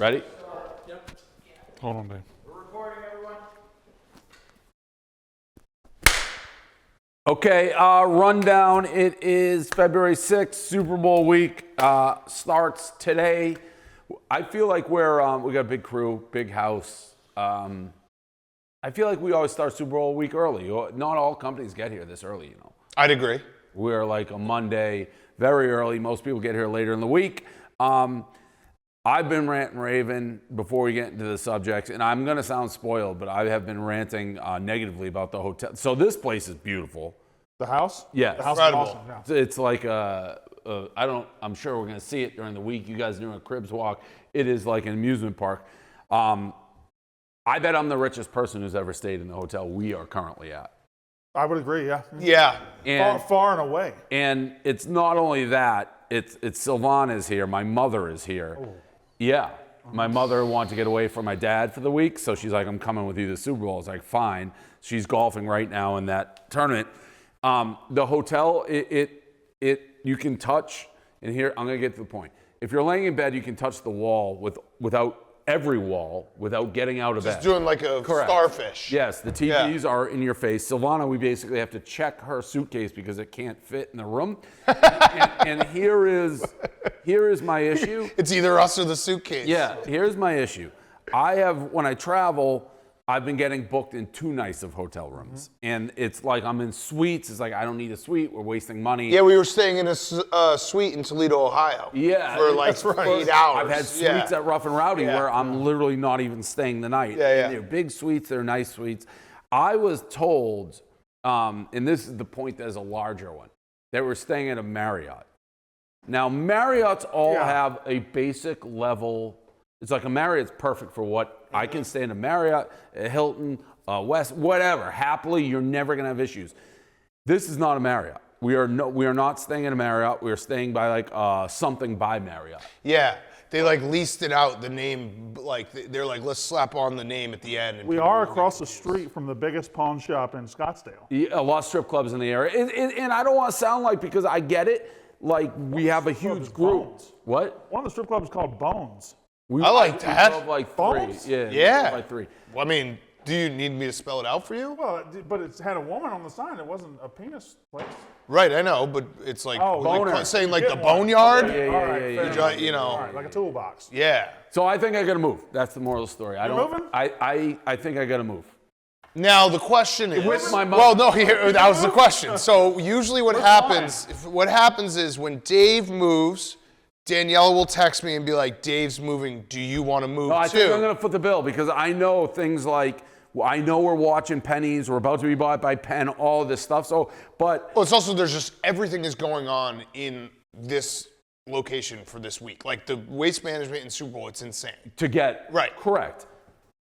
Ready? Yep. Hold on, Dave. We're recording, everyone. Okay, rundown. It is February 6th, Super Bowl week starts today. I feel like we got a big crew, big house. I feel like we always start Super Bowl week early. Not all companies get here this early, you know. I'd agree. We're like a Monday, very early. Most people get here later in the week. I've been ranting raving before we get into the subjects, and I'm going to sound spoiled, but I have been ranting negatively about the hotel. So this place is beautiful. The house? Yes. The house Incredible. is awesome. Yeah. It's like I'm sure we're going to see it during the week. You guys doing a Cribs walk. It is like an amusement park. I bet I'm the richest person who's ever stayed in the hotel we are currently at. I would agree, yeah. Yeah. And, Far and away. and it's not only that, it's Sylvana's here. My mother is here. Oh. Yeah. My mother wanted to get away from my dad for the week, so she's like, I'm coming with you to the Super Bowl. I was like, fine. She's golfing right now in that tournament. The hotel, you can touch, and here, I'm going to get to the point. If you're laying in bed, you can touch the wall without every wall without getting out of bed. Just doing like a Correct. starfish. Yes, the TVs are in your face. Sylvana, we basically have to check her suitcase because it can't fit in the room. and here is my issue. It's either us or the suitcase. Yeah, here's my issue. When I travel, I've been getting booked in too nice of hotel rooms. And it's like I'm in suites. It's like I don't need a suite. We're wasting money. Yeah, we were staying in a suite in Toledo, Ohio. Yeah, For like that's right. 8 hours. I've had suites at Rough and Rowdy where I'm literally not even staying the night. Yeah, yeah. And they're big suites, they're nice suites. I was told, and this is the point that is a larger one, that we're staying at a Marriott. Now, Marriotts all have a basic level. It's like a Marriott's perfect for what I can stay in a Marriott, a Hilton, a West, whatever. Happily, you're never going to have issues. This is not a Marriott. We are not staying in a Marriott. We are staying by like something by Marriott. Yeah. They like leased it out, the name, like they're like, let's slap on the name at the end. And We are across the street from the biggest pawn shop in Scottsdale. Yeah, a lot of strip clubs in the area. And I don't want to sound like, because I get it, like we have a club huge is group. Bones. What? One of the strip clubs is called Bones. We, I like that. We drove like three. Bones? Yeah. we Yeah. drove like three. Well, I mean, do you need me to spell it out for you? Well, but it had a woman on the sign. It wasn't a penis place. Right, I know, but it's like, Boner. saying like Get the one. boneyard? Yeah, All right, yeah, fair yeah. enough. You know. All right, like a toolbox. Yeah. So I think I got to move. That's the moral of the story. moving? I think I got to move. Now the question is, With my mother. well, no, that was the question. So usually what happens is when Dave moves, Daniela will text me and be like, Dave's moving, do you want to move No, I too? think I'm going to foot the bill because I know things like, I know we're watching Pennies, we're about to be bought by Penn, all of this stuff. So, but Well, it's also, there's just, everything is going on in this location for this week. Like the waste management and Super Bowl, it's insane. to get Right. correct.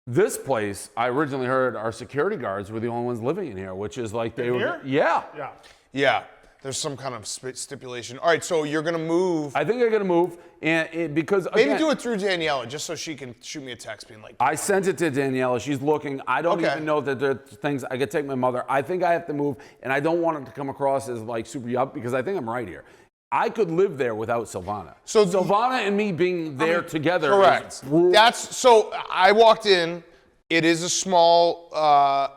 This place, I originally heard our security guards were the only ones living in here, which is like they were. here? Yeah. Yeah. Yeah, there's some kind of stipulation. All right, so you're going to move. I think I got to move, and because Maybe again, do it through Daniela, just so she can shoot me a text being like, I sent it to Daniela. She's looking. I don't Okay. even know that there are things I could take my mother. I think I have to move, and I don't want it to come across as like super yup because I think I'm right here. I could live there without Sylvana. So Sylvana and me being there together. correct. Is brutal. That's, so I walked in. It is a small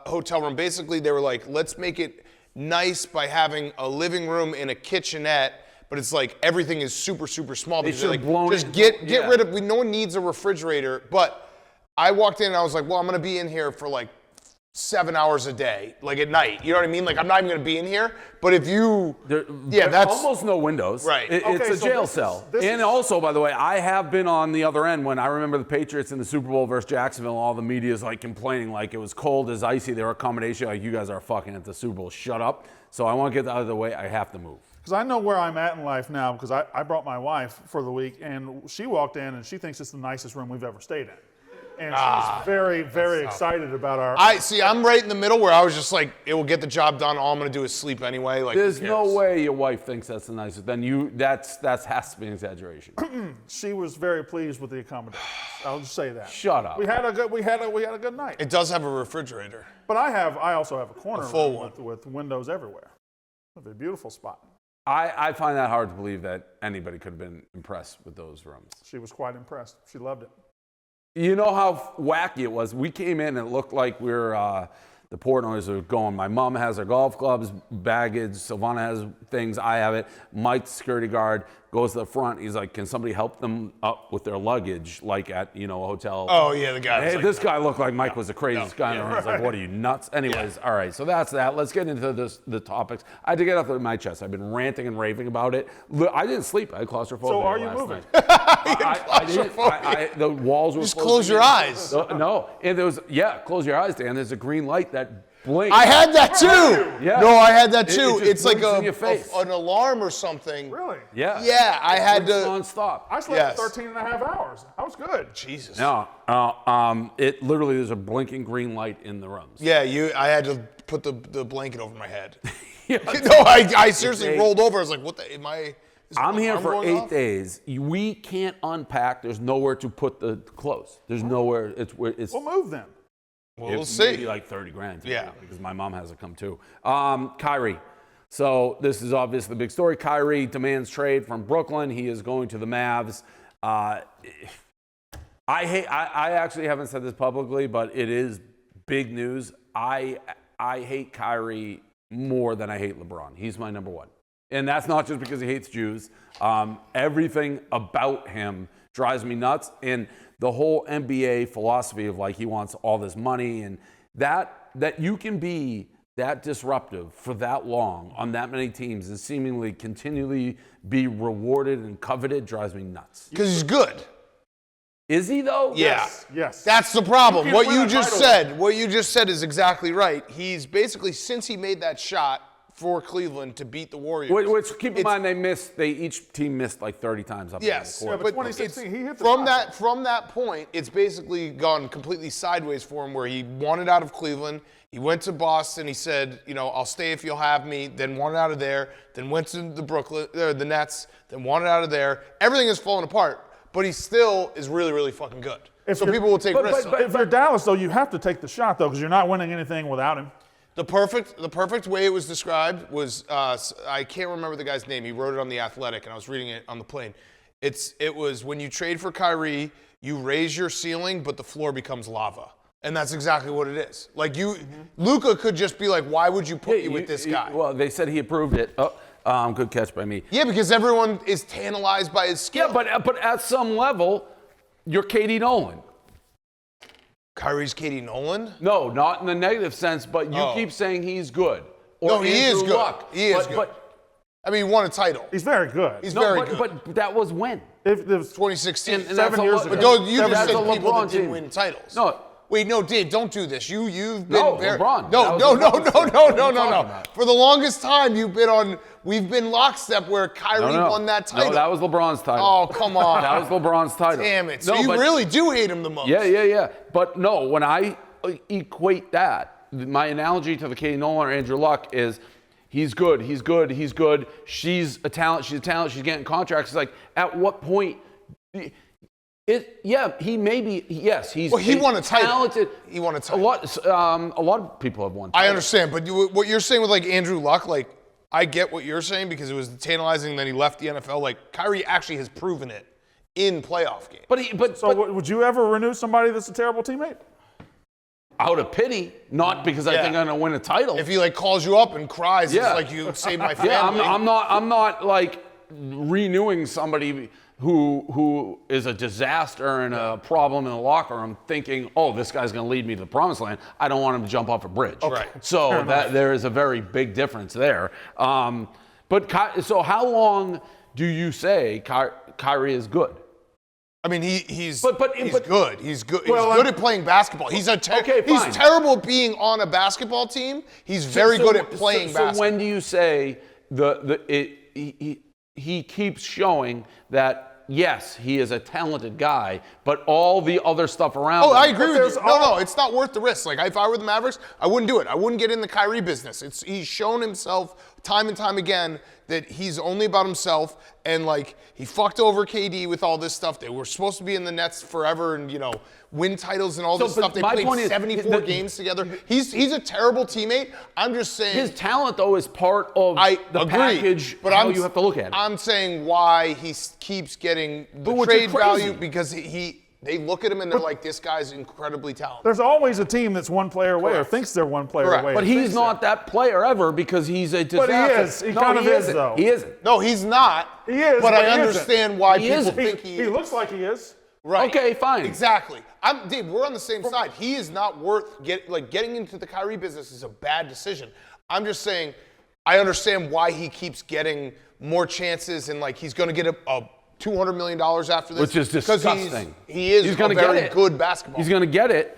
hotel room. Basically, they were like, let's make it nice by having a living room and a kitchenette, but it's like everything is super, super small. Because they're should've like, blown just it- get yeah. rid of, no one needs a refrigerator. But I walked in and I was like, well, I'm going to be in here for like 7 hours a day, like at night. You know what I mean? Like, I'm not even going to be in here. But if you, There's that's almost no windows. Right. It's Okay, a so jail this is- cell. this And is- also, by the way, I have been on the other end when I remember the Patriots in the Super Bowl versus Jacksonville. All the media's like complaining, like it was cold as icy. They were accommodation, like you guys are fucking at the Super Bowl. Shut up. So I want to get that out of the way. I have to move. Because I know where I'm at in life now because I brought my wife for the week and she walked in and she thinks it's the nicest room we've ever stayed in. And she's very, very excited about our... I'm right in the middle where I was just like, it will get the job done. All I'm going to do is sleep anyway. Like, There's who no cares? way your wife thinks that's the nicest. Then that has to be an exaggeration. She was very pleased with the accommodations. I'll just say that. Shut up. We had a good night. It does have a refrigerator. But I also have a corner full room with windows everywhere. It's a beautiful spot. I find that hard to believe that anybody could have been impressed with those rooms. She was quite impressed. She loved it. You know how wacky it was? We came in and it looked like we were, the Portnoys are going. My mom has her golf clubs, baggage. Silvana has things. I have it. Mike, security guard, goes to the front. He's like, can somebody help them up with their luggage, like at, a hotel? Oh, yeah, the guy. Hey, Like, this guy looked like Mike was the craziest guy in the room. I was like, what are you, nuts? Anyways, all right, so that's that. Let's get into the topics. I had to get off my chest. I've been ranting and raving about it. I didn't sleep. I had claustrophobia. So are you last moving? night. The walls were Just closing close your in. eyes. No, and there was, close your eyes, Dan. There's a green light that blinks. I had that too. Yeah. No, I had that It too. just It's like blinks in your face. an alarm or something. Really? Yeah. Yeah, I had Blinks to. nonstop. I slept Yes. 13 and a half hours. I was good. Jesus. No, it literally there's a blinking green light in the rooms. Yeah, I had to put the blanket over my head. Yeah. No, I seriously It's rolled over. I was like, what the, am I? Is I'm my here arm for going 8 off? days. We can't unpack. There's nowhere to put the clothes. There's nowhere. It's We'll move then. Well, we'll maybe see. like 30 grand. Yeah. Because my mom has to come too. Kyrie. So this is obviously the big story. Kyrie demands trade from Brooklyn. He is going to the Mavs. I actually haven't said this publicly, but it is big news. I hate Kyrie more than I hate LeBron. He's my number one. And that's not just because he hates Jews. Everything about him drives me nuts. And the whole NBA philosophy of like he wants all this money and that you can be that disruptive for that long on that many teams and seemingly continually be rewarded and coveted drives me nuts. Because he's good. Is he though? Yeah. Yes. That's the problem. You What can't win you a just title. said is exactly right. He's basically, since he made that shot for Cleveland to beat the Warriors. Which keep in mind each team missed like 30 times up Yes, in the court. but 2016, he hit the from shot. from that point, it's basically gone completely sideways for him, where he wanted out of Cleveland. He went to Boston. He said, I'll stay if you'll have me. Then wanted out of there. Then went to the Nets. Then wanted out of there. Everything has fallen apart, but he still is really, really fucking good. So you're- people will take risks. on it. If you're Dallas, though, you have to take the shot, though, because you're not winning anything without him. The perfect way it was described was I can't remember the guy's name. He wrote it on The Athletic, and I was reading it on the plane. It was when you trade for Kyrie, you raise your ceiling, but the floor becomes lava, and that's exactly what it is. Like Luka could just be like, why would you put you with this guy? Well, they said he approved it. Good catch by me. Yeah, because everyone is tantalized by his skill. Yeah, but at some level, you're Katie Nolan. Kyrie's Katie Nolan? No, not in the negative sense, but you keep saying he's good. Or No, he is Andrew good. Luck. He is but, good. But, I mean, he won a title. He's very good. He's no, very but, good. but that was when? If there's 2016. And 7 years ago. But don't, you just That's said a people LeBron that didn't team. win titles. No. Wait, no, Dave, don't do this. You've been No, very, LeBron. No, That was no, no, LeBron's no, team. no, What no, are you no, talking no. about? For the longest time, we've been lockstep where Kyrie No. won that title. No, that was LeBron's title. Oh, come on. That was LeBron's title. Damn it. So No, you but- really do hate him the most. Yeah. But no, when I equate that, my analogy to the Katie Nolan or Andrew Luck is he's good. She's a talent. She's getting contracts. It's like, at what point? He may be, yes, he's Well, he won a title. talented. He won a title. A lot of people have won I titles. understand, but what you're saying with like Andrew Luck, like I get what you're saying because it was tantalizing. Then he left the NFL. Like Kyrie actually has proven it in playoff games. So would you ever renew somebody that's a terrible teammate? Out of pity, not because I think I'm gonna win a title. If he like calls you up and cries, Yeah. it's like you saved my family. Yeah, I'm not like renewing somebody who is a disaster and a problem in the locker room, thinking, oh, this guy's going to lead me to the promised land. I don't want him to jump off a bridge. Right. So there is a very big difference there. So how long do you say Kyrie is good? I mean, he's But- good. He's good. Well, he's good at playing basketball. He's Okay, he's fine. terrible at being on a basketball team. He's very good at playing basketball. So when do you say he keeps showing that? Yes, he is a talented guy, but all the other stuff around Oh, him. I agree with there's you. No, it's not worth the risk. Like, if I were the Mavericks, I wouldn't do it. I wouldn't get in the Kyrie business. He's shown himself time and time again that he's only about himself, and like he fucked over KD with all this stuff. They were supposed to be in the Nets forever and win titles and all this but stuff. They my played point is, 74 games together. He's a terrible teammate. I'm just saying His talent, though, is part of the agree, package, but how you have to look at it. I'm saying why he keeps getting the which trade is crazy. value because They look at him and they're like, this guy's incredibly talented. There's always a team that's one player away or Correct. thinks they're one player Correct. away. But or he's thinks not that player ever because he's a disaster. But he is. He kind of is, isn't. though. He isn't. No, he's not. He is, But but I he understand isn't. why He people isn't. think He looks like he is. Right. Okay, fine. Exactly. Dave, we're on the same side. He is not worth getting into the Kyrie business is a bad decision. I'm just saying, I understand why he keeps getting more chances and like he's going to get a $200 million after this. Which is disgusting. He is He's a gonna get very it. good basketball. He's going to get it.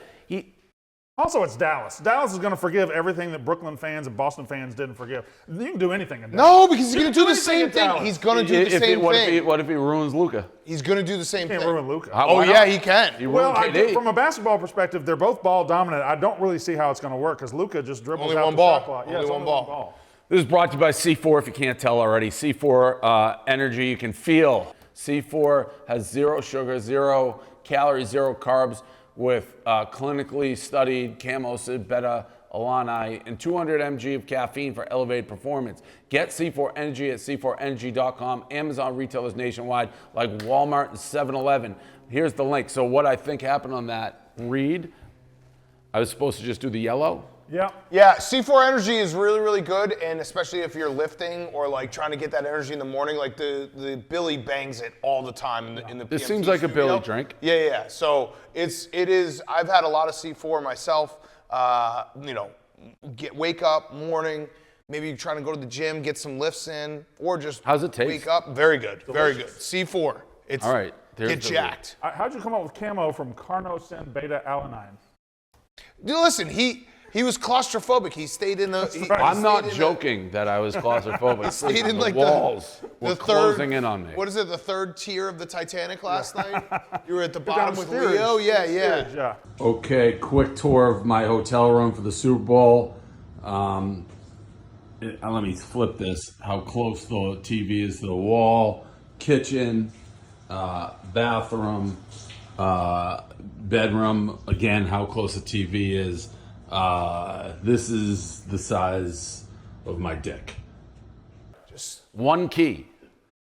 Also, it's Dallas. Dallas is going to forgive everything that Brooklyn fans and Boston fans didn't forgive. You can do anything in Dallas. No, because he's going to do the anything same in thing. Dallas. He's going to do the same thing. What if he ruins Luka? He's going to do the same You thing. can't ruin Luka. Oh, Why yeah, not? he can. He Well, ruined KD. from a basketball perspective, they're both ball dominant. I don't really see how it's going to work because Luka just dribbles Only out one the ball. shot clock. Yeah, Only it's one ball. This is brought to you by C4, if you can't tell already. C4 energy you can feel. C4 has 0 sugar, 0 calories, 0 carbs with clinically studied camosid, beta-alanine, and 200 mg of caffeine for elevated performance. Get C4 Energy at c4energy.com. Amazon retailers nationwide like Walmart and 7-Eleven. Here's the link. So what I think happened on that read, I was supposed to just do the yellow. Yeah. Yeah, C4 Energy is really, really good, and especially if you're lifting or like trying to get that energy in the morning. Like the Billy bangs it all the time in the This PMT seems like a studio. Billy drink. Yeah. So it is. I've had a lot of C4 myself. Wake up morning. Maybe you're trying to go to the gym, get some lifts in, or just How's it taste? wake up. Very good, very good. C4. It's All right, there's get the jacked. How'd you come up with camo from carnosine beta-alanine? Dude, listen, he was claustrophobic. He stayed in the. I'm not joking that I was claustrophobic. Stayed in the like walls were the closing in on me. What is it? The third tier of the Titanic last night. You were at the bottom with Downstairs. Leo. Yeah. Downstairs, yeah. Okay, quick tour of my hotel room for the Super Bowl. Let me flip this. How close the TV is to the wall. Kitchen, bathroom, bedroom. Again, how close the TV is. This is the size of my dick. Just One key.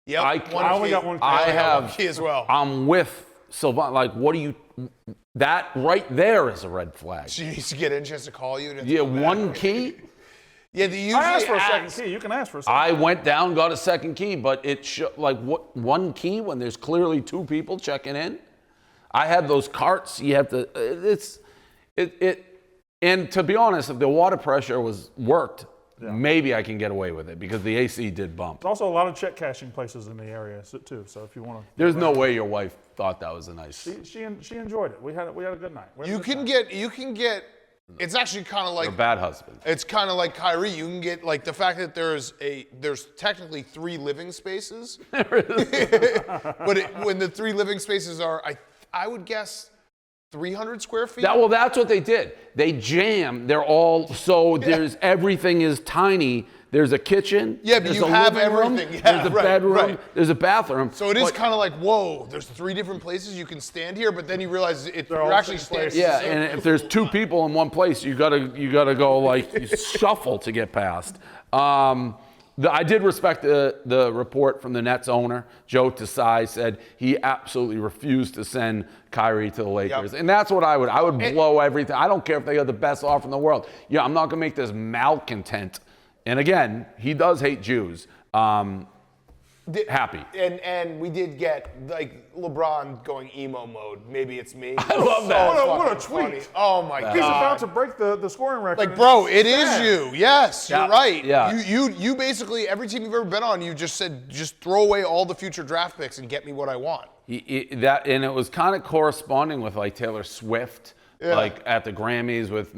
yep. I only got one key. I got have. one key as well. I'm with Sylvan. Like, what do you? That right there is a red flag. She needs to get in. She has to call you. Yeah, one key. Yeah, they usually I asked for a ask. second key. You can ask for a second. I went down, got a second key, but what one key when there's clearly 2 people checking in? I had those carts. You have to. And to be honest, if the water pressure worked, maybe I can get away with it because the AC did bump. There's also a lot of check cashing places in the area too. So if you want to, There's no way your wife thought that was a nice. she enjoyed it. We had a good night. We had a You good can time. get. It's actually kind of Or like. bad husband. It's kind of like Kyrie. You can get like the fact that there's technically 3 living spaces. But when the 3 living spaces are, I would guess 300 square feet. That's what they did. They jam. They're all everything is tiny. There's a kitchen. Yeah, but there's you a have living room, everything. Yeah, there's a right, bedroom. right. There's a bathroom. So it is But- kind of like, whoa, there's 3 different places you can stand here, but then you realize you're all actually same standing. place. Yeah, and if there's 2 people in one place, you gotta go like you shuffle to get past. I did respect the report from the Nets owner, Joe Tsai, said he absolutely refused to send Kyrie to the Lakers. Yep. And that's what I would blow everything. I don't care if they got the best offer in the world. Yeah, I'm not gonna make this malcontent. And again, he does hate Jews. Happy. And we did get like LeBron going emo mode. Maybe it's me. I love that. What a fucking tweet. funny. Oh my god. He's about to break the scoring record. Like, bro, it is you. Yes, Yeah, you're right. yeah. You basically every team you've ever been on, you just said just throw away all the future draft picks and get me what I want. And it was kind of corresponding with like Taylor Swift, like at the Grammys with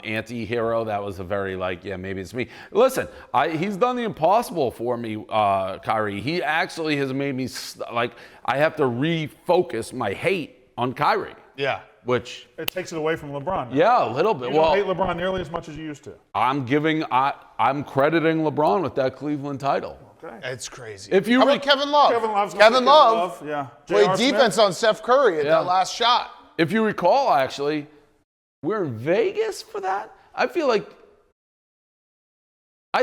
Anti-Hero. That was a very maybe it's me. Listen, he's done the impossible for me, Kyrie. He actually has made me I have to refocus my hate on Kyrie. Yeah. Which it takes it away from LeBron. Now. yeah, a little bit. You don't hate LeBron nearly as much as you used to. I'm crediting LeBron with that Cleveland title. Okay. It's crazy. If you How re- about Kevin Love? Kevin Love yeah. played J.R. Smith. defense on Steph Curry at Yeah. that last shot. If you recall, actually, we're in Vegas for that. I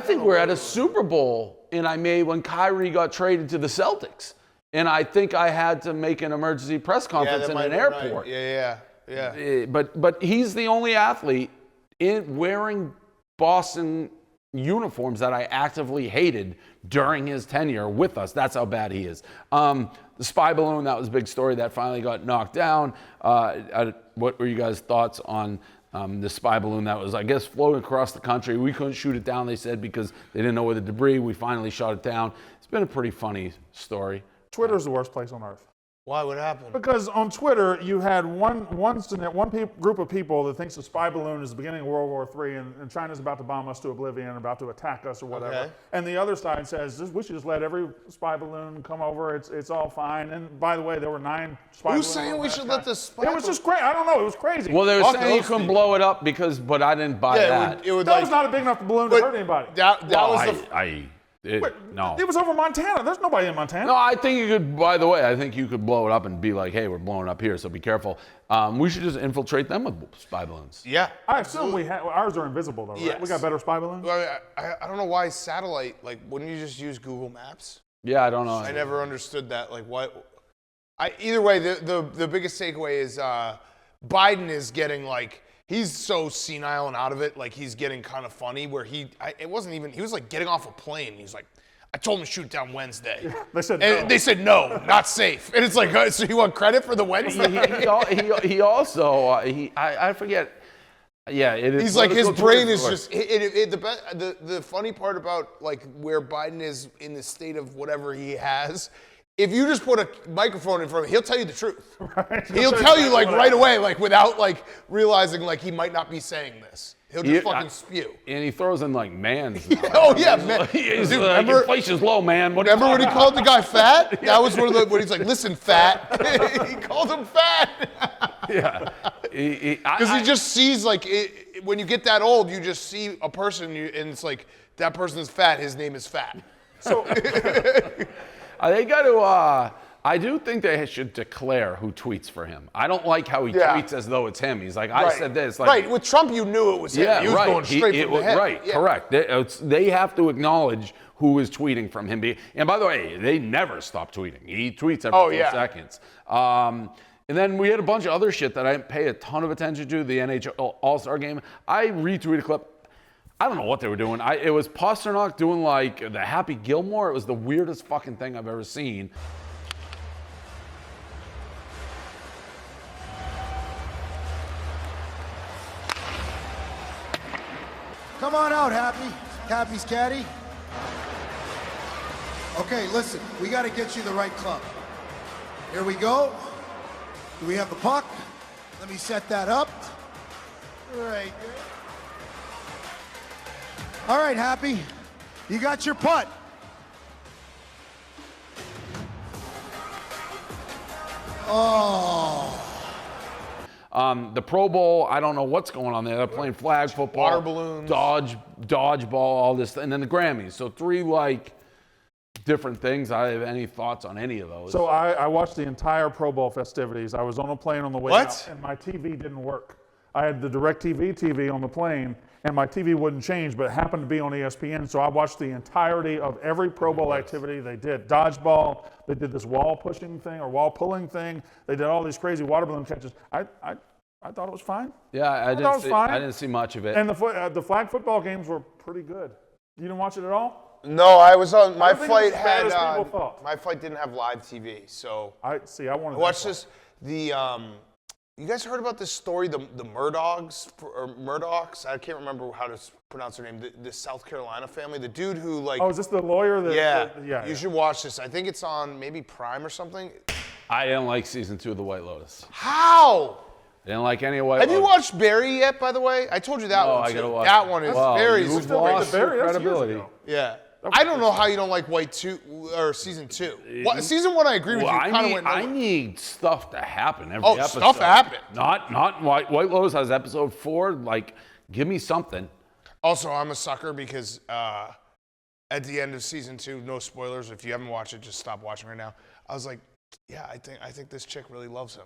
think we're at a Super Bowl when Kyrie got traded to the Celtics. and I think I had to make an emergency press conference in an airport. Yeah. But he's the only athlete wearing Boston uniforms that I actively hated during his tenure with us. That's how bad he is. The spy balloon, that was a big story that finally got knocked down. What were you guys' thoughts on the spy balloon that was, I guess, floating across the country? We couldn't shoot it down, they said, because they didn't know where the debris. We finally shot it down. It's been a pretty funny story. Twitter's the worst place on earth. Why? What happened? Because on Twitter, you had one group of people that thinks the spy balloon is the beginning of World War III and China's about to bomb us to oblivion, about to attack us or whatever. Okay. And the other side says, we should just let every spy balloon come over. It's all fine. And by the way, there were 9 spy balloons. Who's saying we should let the spy It was just great. I don't know. It was crazy. Well, they were Fuck saying you those couldn't people. blow it up but I didn't buy that. It would that was not a big enough balloon to hurt anybody. That Well, was no. It was over Montana. There's nobody in Montana. No, I think you could, by the way, I think you could blow it up and be like, hey, we're blowing up here, so be careful. We should just infiltrate them with spy balloons. Yeah. I assume ours are invisible though, right? Yes. We got better spy balloons? Well, I don't know why satellite, like, wouldn't you just use Google Maps? Yeah, I don't know. I never understood that. Like, what? Either way, the biggest takeaway is Biden is getting, like, he's so senile and out of it, like, he's getting kind of funny where he was like getting off a plane. He's like, I told him to shoot it down Wednesday. Yeah, they said and no. They said no, not safe. And it's like, so you want credit for the Wednesday? He also, I forget. Yeah, it is. He's like, his brain is just. just, the funny part about, like, where Biden is in the state of whatever he has, if you just put a microphone in front of him, he'll tell you the truth. Right. He'll tell you, like, right away, like, without, like, realizing, like, he might not be saying this. He'll just fucking spew. And he throws in like mans. Now. Oh, yeah, man. He's Dude, like, remember inflation's low, man. remember when he called the guy fat? That was one of the, when he's like, listen, fat. He called him fat. Yeah. Because he just sees, like, when you get that old, you just see a person, and it's like, that person is fat, his name is fat. So They got to. I do think they should declare who tweets for him. I don't like how he tweets as though it's him. He's like, I said this. Like, right. With Trump, you knew it was him. Yeah, He was right. going straight from the head. Right. Yeah. Correct. They have to acknowledge who is tweeting from him. And by the way, they never stop tweeting. He tweets every 4 seconds. And then we had a bunch of other shit that I didn't pay a ton of attention to. The NHL All-Star Game. I retweeted a clip. I don't know what they were doing. It was Pasternak doing like the Happy Gilmore. It was the weirdest fucking thing I've ever seen. Come on out, Happy. Happy's caddy. Okay, listen, we got to get you the right club. Here we go. Do we have the puck? Let me set that up. Right there. All right, Happy. You got your putt. Oh. The Pro Bowl, I don't know what's going on there. They're playing flag football, Water balloons, dodgeball, all this, and then the Grammys. So 3 like different things. I have any thoughts on any of those? So I watched the entire Pro Bowl festivities. I was on a plane on the way out, and my TV didn't work. I had the DirecTV TV on the plane, and my TV wouldn't change, but it happened to be on ESPN, so I watched the entirety of every Pro Bowl activity they did. Dodgeball, they did this wall pushing thing or wall pulling thing. They did all these crazy water balloon catches. I thought it was fine. Yeah, I didn't see much of it. And the flag football games were pretty good. You didn't watch it at all? No, I was on, my don't think flight it's as bad had, as people thought. my flight didn't have live TV, so. I wanted I watched this, you guys heard about this story, the Murdochs, I can't remember how to pronounce their name, the South Carolina family, the dude who like. Oh, is this the lawyer? Yeah, you should watch this. I think it's on maybe Prime or something. I didn't like season 2 of The White Lotus. How? I didn't like any of White Have Lotus. you watched Barry yet, by the way? I told you that one I too. gotta watch That it. one is Wow, Barry's. you've still make lost the Barry? your That's years credibility. ago. Yeah. I don't know how you don't like White 2 or season 2. Season 1, I agree with you. I need stuff to happen every Oh, episode. stuff happen. Not White Lotus has episode 4. Like, give me something. Also, I'm a sucker because at the end of season 2, no spoilers. If you haven't watched it, just stop watching right now. I was like, yeah, I think this chick really loves him.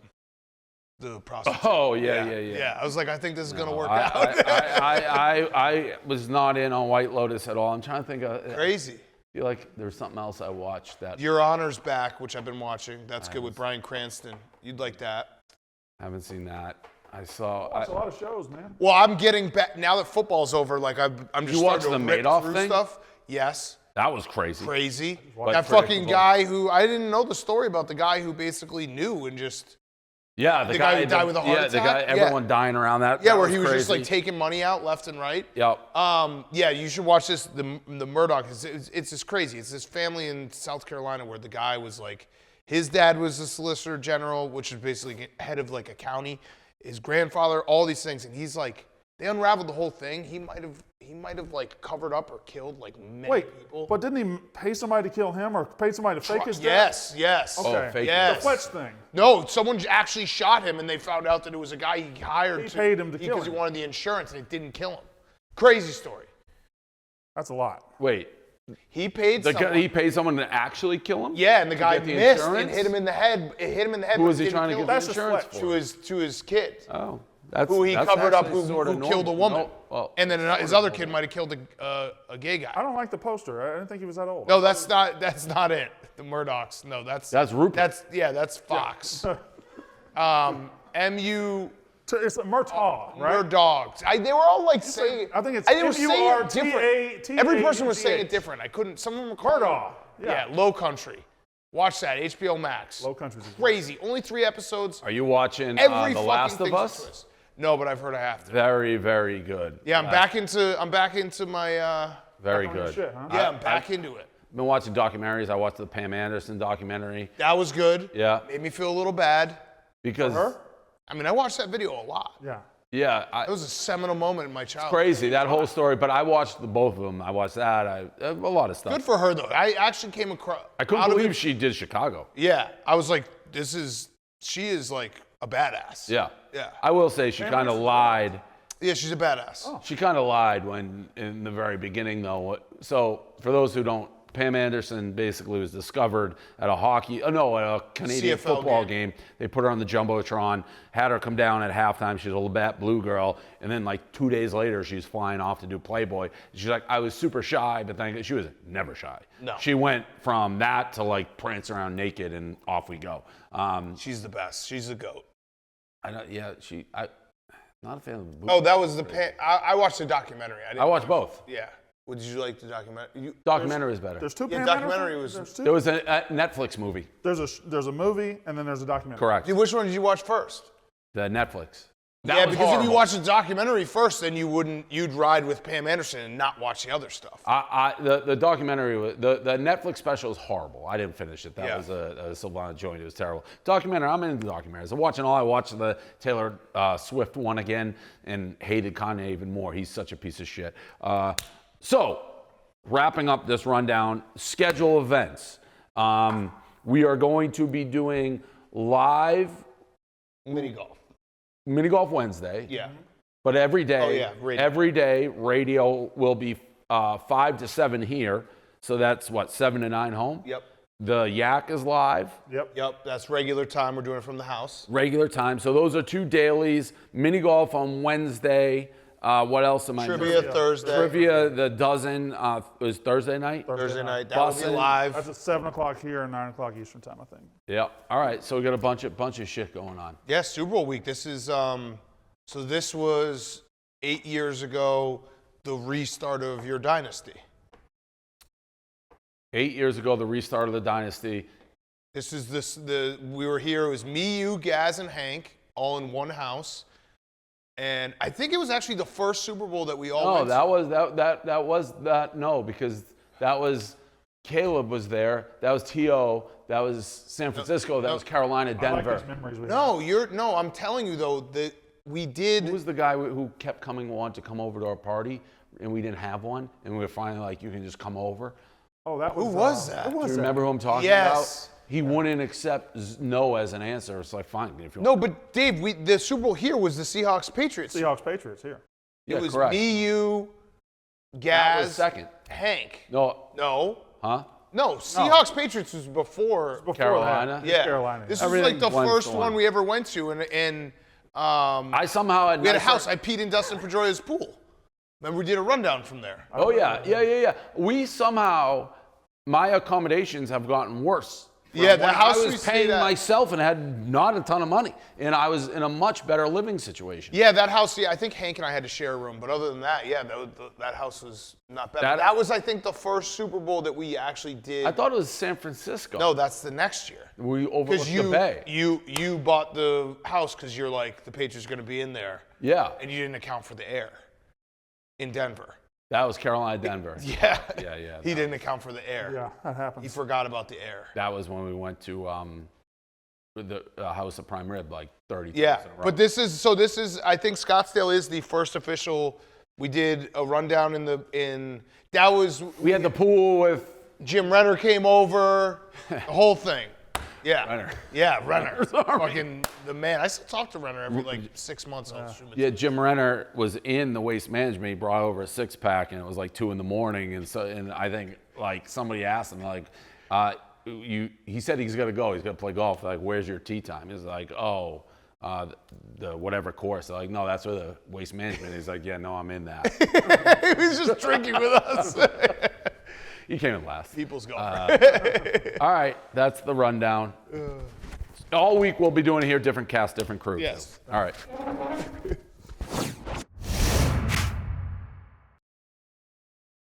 The prostitute. Oh yeah. Yeah, I was like, I think this is gonna work out. I was not in on White Lotus at all. I'm trying to think of Crazy. feel like there's something else I watched that Your Honor's back, which I've been watching. That's good with Bryan Cranston. You'd like that. I haven't seen that. I Watch saw. a lot of shows, man. Well, I'm getting back now that football's over. Like I'm just You watched starting to the rip Madoff through thing? stuff. Yes. That was crazy. Crazy. But That fucking predictable. guy who I didn't know the story about the guy who basically knew and just Yeah, The guy who died with a heart The attack? guy, everyone dying around that. yeah, that where he was just crazy. like taking money out left and right. Yep. Yeah, you should watch this. The Murdoch. It's just crazy. It's this family in South Carolina where the guy was like, his dad was a solicitor general, which is basically head of like a county. His grandfather, all these things, and he's like, they unraveled the whole thing. He might have like covered up or killed like many people. But didn't he pay somebody to kill him or pay somebody to fake his death? Yes, yes. Okay. Oh, fake Yes. The Fletch thing. No, someone actually shot him, and they found out that it was a guy he hired. He paid him to kill because he him. wanted the insurance, and it didn't kill him. Crazy story. That's a lot. Wait. He paid someone. He paid someone to actually kill him? Yeah, and the To guy get the missed insurance? and hit him in the head. It hit him in the head. Who but was he didn't trying to kill get him. the That's just insurance Fletch. for? to his kid, Oh, that's who he that's covered up, actually who sorta killed a normal. woman, No, well, and then his other kid might have killed a gay guy. I don't like the poster. I didn't think he was that old. No, that's not it. The Murdochs. No, that's Rupert. That's Fox. MU It's Murtaugh, right? Murdochs. They were all like saying. I think it's they were saying it M-U-R-T-A- different. Every person was saying it T-H. different. I couldn't. Some of them were calling Murdaugh. it- Yeah. Yeah, Low Country. Watch that. HBO Max. Low Country's a- Crazy. Only 3 episodes. Are you watching Every The fucking Last of thing's a Us? twist. No, but I've heard I have to. Very, very good. Yeah, I'm back into my. Very on your good. shit, huh? Yeah, I'm back into it. I've been watching documentaries. I watched the Pam Anderson documentary. That was good. Yeah. Made me feel a little bad. Because Her? I mean, I watched that video a lot. Yeah. yeah, It was a seminal moment in my childhood. crazy that whole story. But I watched both of them. I watched that. A lot of stuff. Good for her though. I actually came across. I couldn't out of believe it- she did Chicago. Yeah, I was like, she is like a badass. Yeah. Yeah. I will say she kind of lied. Yeah, she's a badass. Oh. She kind of lied when in the very beginning, though. So for those who don't, Pam Anderson basically was discovered at a Canadian CFL football game. They put her on the jumbotron, had her come down at halftime. She's a little bat blue girl, and then like 2 days later, she's flying off to do Playboy. She's like, I was super shy, but then she was never shy. No. She went from that to like prance around naked, and off we go. She's the best. She's the GOAT. I don't, yeah, not a fan of the movie. Oh, that was I watched the documentary. I watched both. Yeah. Did you like the documentary? Documentary is better. There's two. Yeah, Pam documentary Andersons? was- There's two? There was a Netflix movie. There's a movie and then there's a documentary. Correct. Which one did you watch first? The Netflix. That Yeah, was because if you horrible. watch the documentary first, then you'd ride with Pam Anderson and not watch the other stuff. The documentary, the Netflix special is horrible. I didn't finish it. That Yeah. was a Sylvana joint. It was terrible. Documentary, I'm into documentaries. I'm watching all. I watched the Taylor Swift one again and hated Kanye even more. He's such a piece of shit. So, wrapping up this rundown, schedule events. We are going to be doing live Mini golf. mini golf Wednesday. Yeah. But every day, Oh, yeah, radio. every day, radio will be 5 to 7 here. So that's what, 7 to 9 home? Yep. The Yak is live, Yep. That's regular time. We're doing it from the house. regular time. So those are 2 dailies. Mini golf on Wednesday. What else am I Trivia missing? Thursday. Trivia, the dozen was Thursday night? Thursday night. That will be Bussin'. live. That's at 7 o'clock here and 9 o'clock Eastern time, I think. Yeah. All right. So we got a bunch of shit going on. Yeah, Super Bowl week. This is so this was 8 years ago, the restart of your dynasty. 8 years ago, the restart of the dynasty. We were here, it was me, you, Gaz, and Hank, all in one house. And I think it was actually the first Super Bowl that we all No, went to. because that was Caleb was there. That was T.O. That was San Francisco. That was Carolina, I like Denver. these memories we have. No, I'm telling you though, that we did. Who was the guy who kept wanting to come over to our party, and we didn't have one, and we were finally like, you can just come over. Oh, that was. Who was that? Who Do was you that? remember who I'm talking Yes. about? He wouldn't accept no as an answer. It's like, fine. If you No, but Dave, the Super Bowl here was the Seahawks Patriots. Seahawks Patriots here. yeah, It was correct. me, you, That Gaz, was second. Hank. No, No, huh? Seahawks Patriots was before. Before Carolina? that, Yeah, Carolina. This was Everything like the blends first to one one. we ever went to, and I somehow had we had a nicer- house. I peed in Dustin Pedroia's pool. Remember, we did a rundown from there. Oh yeah. We somehow my accommodations have gotten worse. Yeah, the house I we was stayed paying at- myself and had not a ton of money, and I was in a much better living situation. Yeah, that house. Yeah, I think Hank and I had to share a room, but other than that, yeah, that house was not bad. That was, I think, the first Super Bowl that we actually did. I thought it was San Francisco. No, that's the next year. We overlooked Because the Bay. you bought the house because you're like the Patriots are going to be in there. Yeah, And you didn't account for the air in Denver. that was Carolina, Denver. Yeah. Yeah. He didn't account for the air. Yeah, that happens. He forgot about the air. That was when we went to the House of Prime Rib like 30 Yeah, times in a row. but this is I think Scottsdale is the first official. We did a rundown we had the pool with Jim Renner came over, the whole thing. Yeah. Renner. Yeah, Renner. Fucking the man. I still talk to Renner every like 6 months. Yeah, Jim Renner was in the waste management. He brought over a 6-pack, and it was like 2 a.m. And I think like somebody asked him like, he said he's gonna go. He's gonna play golf. Like, where's your tee time? He's like, the whatever course. They're like, no, that's where the waste management. He's like, yeah, no, I'm in that. He was just drinking with us. He came in last. People's golf. All right, that's the rundown. All week we'll be doing it here, different cast, different crew. Yes. All right.